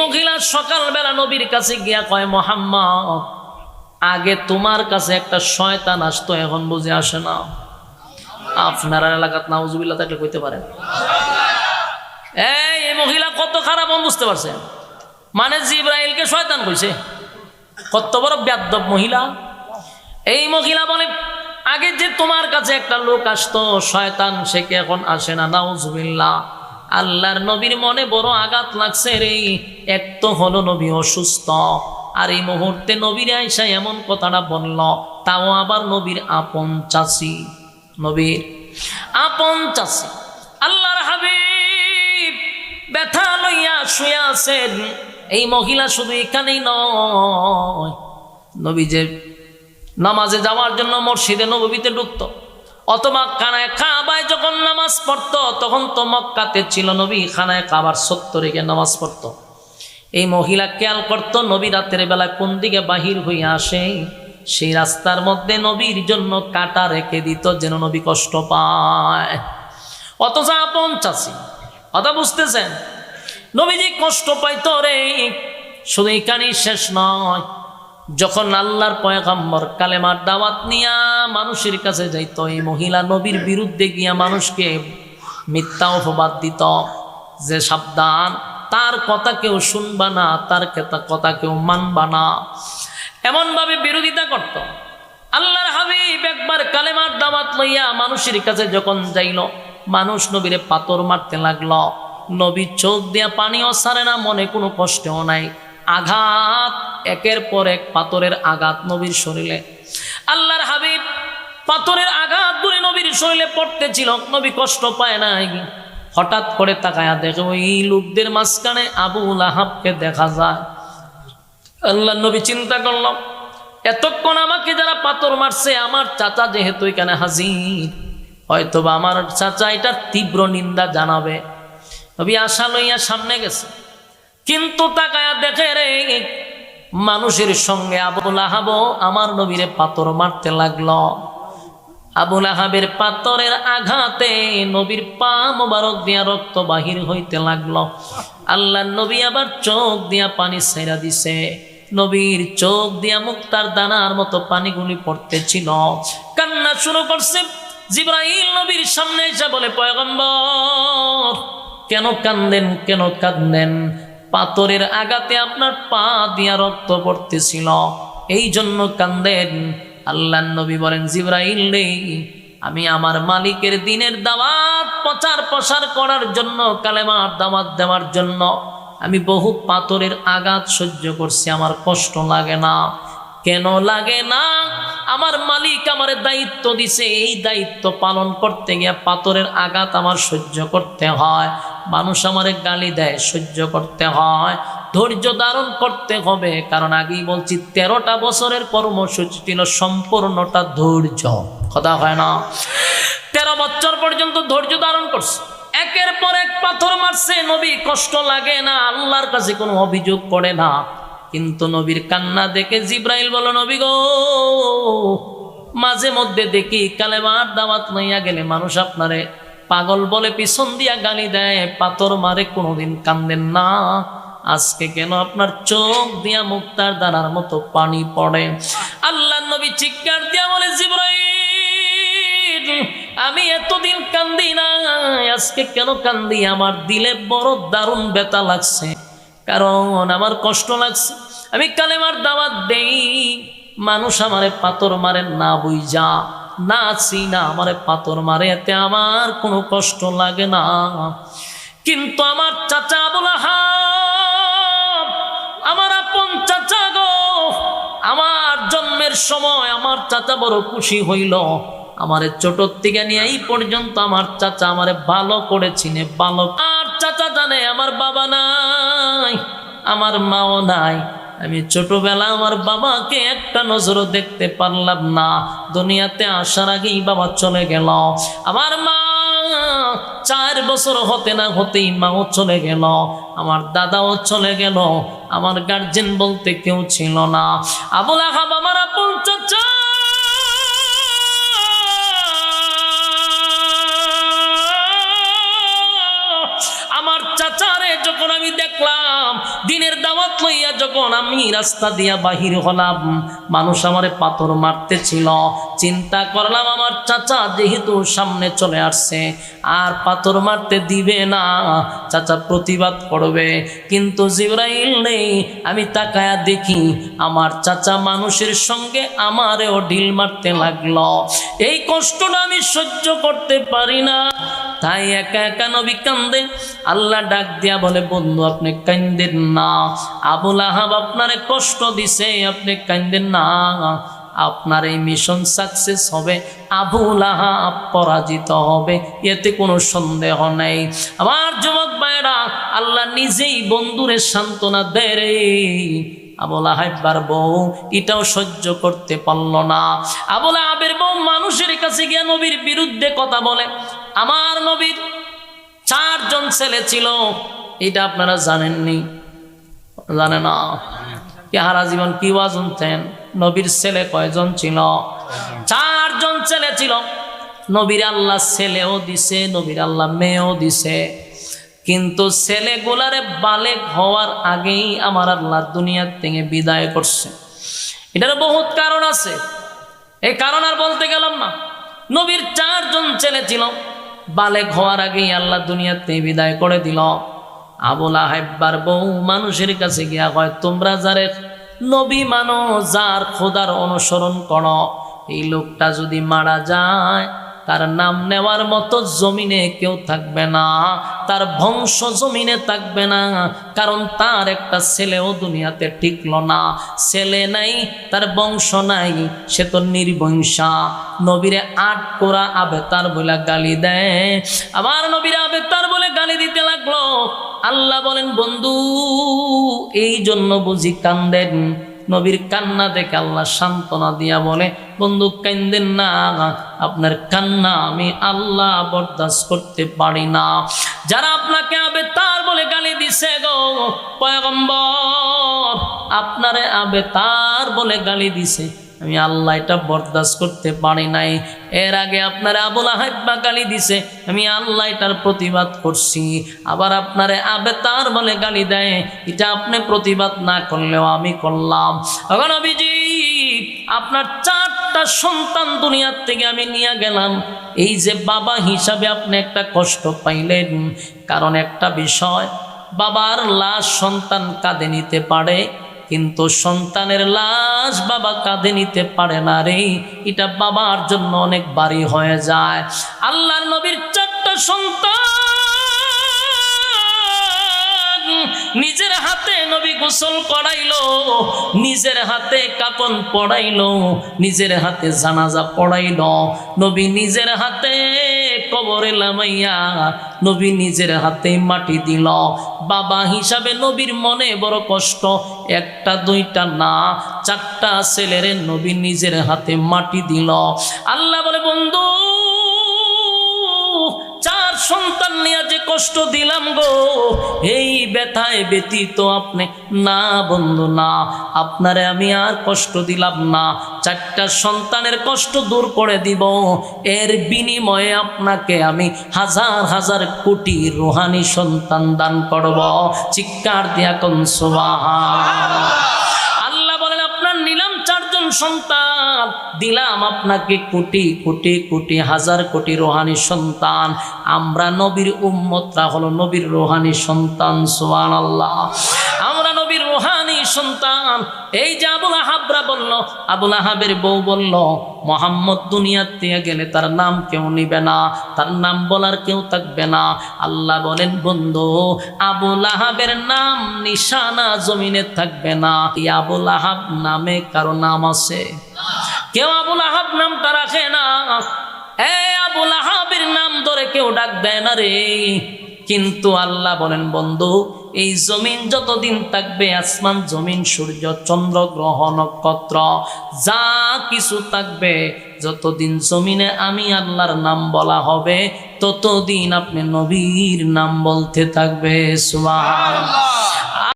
মহিলা সকালবেলা নবীর কাছে গিয়া কয়, মুহাম্মদ, আগে তোমার কাছে একটা শয়তান আসতো, এখন বুঝে আসে না? আপনার এলাকাত নাউজুবিল্লাহ থাকলে কইতে পারেন। এই মহিলা কত খারাপ বুঝতে পারছেন? মানে জিবরাইলকে শয়তান কইছে। কত বড় বেয়াদব মহিলা। এই মহিলা বলে, আগে যে তোমার কাছে একটা লোক আসতো শয়তান, সে কি এখন আসে না? নাউজুবিল্লাহ। আল্লাহর নবীর মনে বড় আঘাত লাগছে রে। এক তো হলো নবী অসুস্থ, আর এই মুহূর্তে নবীর আয়েশা এমন কথাটা বলল, তাও আবার নবীর আপন চাচি, নবীর আপন চাচি। আল্লাহর হাবিব ব্যথা লইয়া শুয়ে আছেন। এই মহিলা শুধু এখানেই নয়, নবী যে নামাজে যাওয়ার জন্য মসজিদে নববীতে ঢুকতো, অথবা খানায় কাবায় যখন নামাজ পড়তো, তখন তো মক্কাতে ছিল, নবী খানায় কাবার চত্বরে গিয়ে নামাজ পড়তো। এই মহিলা খেয়াল করতো নবী রাতের বেলায় কোন দিকে বাহির হইয়া আসে, সেই রাস্তার মধ্যে নবীর জন্য কাঁটা রেখে দিত, যেন নবী কষ্ট পায়। অথচ আপন চাচি, কথা বুঝতেছেন? নবীজি কষ্ট পাইতো রে। শুধু এখানেই শেষ নয়, যখন আল্লাহর পয়গম্বর কালেমার দাওয়াত নিয়া মানুষের কাছে যাইত, এই মহিলা নবীর বিরুদ্ধে গিয়া মানুষকে মিথ্যা অপবাদ দিত, যে সাবধান, তার কথা কেউ শুনবা না, তার কথা কেউ মানবা না, এমনভাবে বিরোধিতা করত। আল্লাহর হাবিব একবার কালেমার দাওয়াত লইয়া মানুষের কাছে যখন যাইল, মানুষ নবীরে পাথর মারতে লাগলো। নবী চোখ দিয়া পানিও ছাড়ে না, মনে কোনো কষ্টও নাই। আঘাত, একের পর এক পাথরের আঘাত নবীর শরীরে। আল্লাহর হাবিব পাথরের আঘাত গুলি নবীর শরীরে পড়তেছিল, নবী কষ্ট পায় নাই। হঠাৎ করে তাকায়া দেখে ওই লোকদের মাঝখানে আবু লাহাবকে দেখা যায়। আল্লাহ নবী চিন্তা করলাম, এতক্ষণ আমাকে যারা পাথর মারছে, আমার চাচা যেহেতু এখানে হাজির, হয়তোবা আমার চাচা এটার তীব্র নিন্দা জানাবে। নবী আশা লইয়া সামনে গেছে, কিন্তু তাকায়া দেখে রে, মানুষের সঙ্গে আবু লাহাবও আমার নবীরে পাথর মারতে লাগলো। আবু লাহাবের পাথরের আঘাতে নবীর পা মোবারক দিয়া রক্ত বাহির হইতে লাগলো। আল্লাহ নবী আবার চোখ দিয়া পানি ছেড়া দিছে, নবীর চোখ দিয়া মুক্তার দানার মতো পানিগুলি পড়তেছিল। কান্না শুরু করছে। জিবরাইল নবীর সামনে এসে বলে, পয়গম্বর, কেন কান্দেন, কেন কাঁদেন? পাথরের আঘাতে আপনার পা দিয়া রক্ত পড়তেছিল, এই জন্য কান্দেন। আল্লাহ নবী বলেন, জিবরাইল রে, আমি আমার মালিকের দিনের দাওয়াত প্রচার প্রসার করার জন্য, কালেমার দাওয়াত দেওয়ার জন্য আমি বহু পাথরের আঘাত সহ্য করছি, আমার কষ্ট লাগে না। কেন লাগে না? আমার মালিক আমার দায়িত্ব দিছে, এই দায়িত্ব পালন করতে গিয়ে পাথরের আঘাত আমার সহ্য করতে হয়। মানুষ আমারে গালি দেয়, সহ্য করতে হয়, ধৈর্য ধারণ করতে হবে। কারণ আগেই বলছি, 13টা বছরের কর্মসূচি ছিল সম্পূর্ণটা ধৈর্য, কথা হয় না? 13 বছর পর্যন্ত ধৈর্য ধারণ করছে, একের পর এক পাথর মারছে, নবী কষ্ট লাগে না, আল্লাহর কাছে কোনো অভিযোগ করে না। কিন্তু নবীর কান্না দেখে জিবরাইল বলো, নবী গো, মাঝে মধ্যে দেখি কালেমার দাওয়াত লইয়া গেলে মানুষ আপনারে পাগল বলে, পিছন দিয়া গালি দেয়, পাথর মারে, কোনোদিন কান্দেন না, আজকে কেন আপনার চোখ দিয়া মুক্তার দানার মতো পানি পড়ে? আল্লাহ নবী চিৎকার দিয়া বলে, জিবরাইল, আমি এতদিন কান্দি না, আজকে কেন কান্দি? আমার দিলে বড় দারুণ ব্যথা লাগছে, কারণ আমার কষ্ট লাগছে। আমি কালেমার দাওয়াত দেই, মানুষ আমারে পাথর মারে না বুঝা, না চিনা আমারে পাথর মারে, এতে আমার কোনো কষ্ট লাগে না। কিন্তু আমার চাচা আবু লাহাব, আমার আপন চাচা গো, আমার জন্মের সময় আমার চাচা বড় খুশি হইল, আমারে ছোটর থেকে নিয়ে এই পর্যন্ত আমার চাচা আমারে ভালো করে চিনে, ভালো। আর চাচা জানে আমার বাবা নাই, আমার মাও নাই। আমি ছোটবেলা আমার বাবাকে একটা নজরও দেখতে পারলাম না, দুনিয়াতে আসার আগেই বাবা চলে গেল। আমার মা 4 বছর হতে না হতেই মাও চলে গেল, আমার দাদাও চলে গেল, আমার গার্জেন বলতে কেউ ছিল না। আবু লাহাব আমার আপন চাচা, আমার চাচারে যখন আমি দেখলাম, দিন দিনের দাওয়াত লইয়া যখন আমি রাস্তা দিয়া বাহির হলাম, মানুষ আমারে পাথর মারতেছিল। চিন্তা করলাম আমার চাচা যেহেতু সামনে চলে আসছে, আর পাথর মারতে দিবে না, চাচা প্রতিবাদ করবে। কিন্তু জিবরাইল নেই। আমি তাকায়া দেখি আমার চাচা মানুষের সঙ্গে আমারেও ঢিল মারতে লাগলো। এই কষ্টটা আমি সহ্য করতে পারি না, তাই একা একা নবী কান্দে। আল্লাহ ডাক দিয়া বলে, বন্ধু আপনি কান্দেন না, আবুল আহাব আপনারে কষ্ট দিছে, আপনি কান্দেন না, আপনার এই মিশন সাকসেস হবে, আবুল আহাব পরাজিত হবে, এতে কোনো সন্দেহ নেই। আমার যুবক ভাইরা, আল্লাহ নিজেই বন্ধুরে সান্ত্বনা দেয় রে। আবুল আহাবের বউ এটাও সহ্য করতে পারল না। আবুল আহাবের বউ মানুষের কাছে গিয়ে নবীর বিরুদ্ধে কথা বলে। আমার নবীর 4 জন ছেলে ছিল, এটা আপনারা জানেননি? জানে না? হারা জীবন কি শুনতেন? নবীর ছেলে কয়জন ছিল? 4 জন ছেলে ছিল। নবীর আল্লাহ ছেলেও দিছে, নবীর আল্লাহ মেয়েও দিছে। কিন্তু ছেলেগুলারে বালেগ হওয়ার আগেই আমার আল্লাহ দুনিয়ার থেকে বিদায় করছে। এটার বহুত কারণ আছে, এই কারণ আর বলতে গেলাম না। নবীর 4 জন ছেলে ছিল, বালেগ হওয়ার আগেই আল্লাহ দুনিয়ার থেকে বিদায় করে দিল। আবুল আহাবের বউ মানুষের কাছে গিয়া কয়, তোমরা যারে নবী মানো, যার খোদার অনুসরণ করো, এই লোকটা যদি মারা যায়, তার নাম নেওয়ার মতো জমিনে কেউ থাকবে না, তার বংশ জমিনে থাকবে না, কারণ তার একটা ছেলেও দুনিয়াতে টিকল না। ছেলে নাই, তার বংশ নাই, সে তো নির্বংশা। নবীরে 8 কোরা আবেতার বলে গালি দেয়। আবার নবীরে আবেতার বলে গালি দিতে লাগলো। আল্লাহ বলেন, বন্ধু এই জন্য বুঝি কান্দেন? নবীর কান্না দেখে আল্লাহ সান্ত্বনা দিয়া বলে, বন্ধু কান্দেন না, আপনার কান্না আমি আল্লাহ বরদাস্ত করতে পারি না। যারা আপনাকে আবেতার বলে গালি দিছে গো পয়গম্বর, আপনারে আবেতার বলে গালি দিছে, আমি আল্লাহ এটা বরদাস্ত করতে পারি নাই। এর আগে আপনারে আবুল আহাব গালি দিছে, আমি আল্লাহ এটার প্রতিবাদ করছি। আবার আপনারে আবেতার বলে গালি দেয়, এটা আপনি প্রতিবাদ না করলেও আমি করলাম। এখন নবীজি, আপনার 4টা সন্তান দুনিয়ার থেকে আমি নিয়ে গেলাম, এই যে বাবা হিসাবে আপনি একটা কষ্ট পাইলেন। কারণ একটা বিষয়, বাবার লাশ সন্তান কাঁধে নিতে পারে, কিন্তু সন্তানের লাশ বাবা কাঁধে নিতে পারে না রে। এটা বাবার জন্য অনেক ভারী হয়ে যায়। আল্লাহর নবীর 4টা সন্তান, নিজের হাতে নবী গোসল করাইলো, নিজের হাতে কাফন পড়াইলো, নিজের হাতে জানাজা পড়াইলো, নবী নিজের হাতে কবরে লামাইয়া নবী নিজের হাতে মাটি দিল। বাবা হিসাবে নবীর মনে বড় কষ্ট, 1টা 2টা না, 4টা ছেলের নবী নিজের হাতে মাটি দিল। আল্লাহ বলে, বন্ধু 4 সন্তান নিয়ে যে কষ্ট দিলাম গো, এই ব্যথায় ব্যতীত আপনি না বন্ধু না, আপনারে আমি আর কষ্ট দিলাম না। 4টা সন্তানের কষ্ট দূর করে দিব, এর বিনিময়ে আপনাকে আমি 1000 কোটি রুহানি সন্তান দান করব। চিৎকার দিয়া কোন সুবহানাল্লাহ। আল্লাহ বলেন, আপনার নিলাম 4 জন সন্তান, দিলাম আপনাকে কোটি কোটি কোটি 1000 কোটি রুহানি সন্তান। আমরা নবীর উম্মতরা হলো নবীর রুহানি সন্তান। সুবহানাল্লাহ, আমরা নবীর রুহানি সন্তান। এই যে আবুল আহাবরা বলল, আবুল আহাবের বউ বলল, মোহাম্মদ দুনিয়ার থেকে গেলে তার নাম কেউ নিবে না, তার নাম বলার কেউ থাকবে না। আল্লাহ বলেন, বন্ধু আবুল আহাবের নাম নিশানা জমিনে থাকবে না। এই আবুল আহাব নামে কারো নাম আছে? কেউ আবুল আহাব নামটা রাখে না। এই আবুল আহাবের নাম ধরে কেউ ডাক দেয় না রে। কিন্তু আল্লাহ বলেন, বন্ধু এই জমিন যতদিন থাকবে, আসমান জমিন সূর্য চন্দ্র গ্রহ নক্ষত্র যা কিছু থাকবে, যতদিন জমিনে আমি আল্লাহর নাম বলা হবে, ততদিন আপনি নবীর নাম বলতে থাকবে। সুবহানাল্লাহ।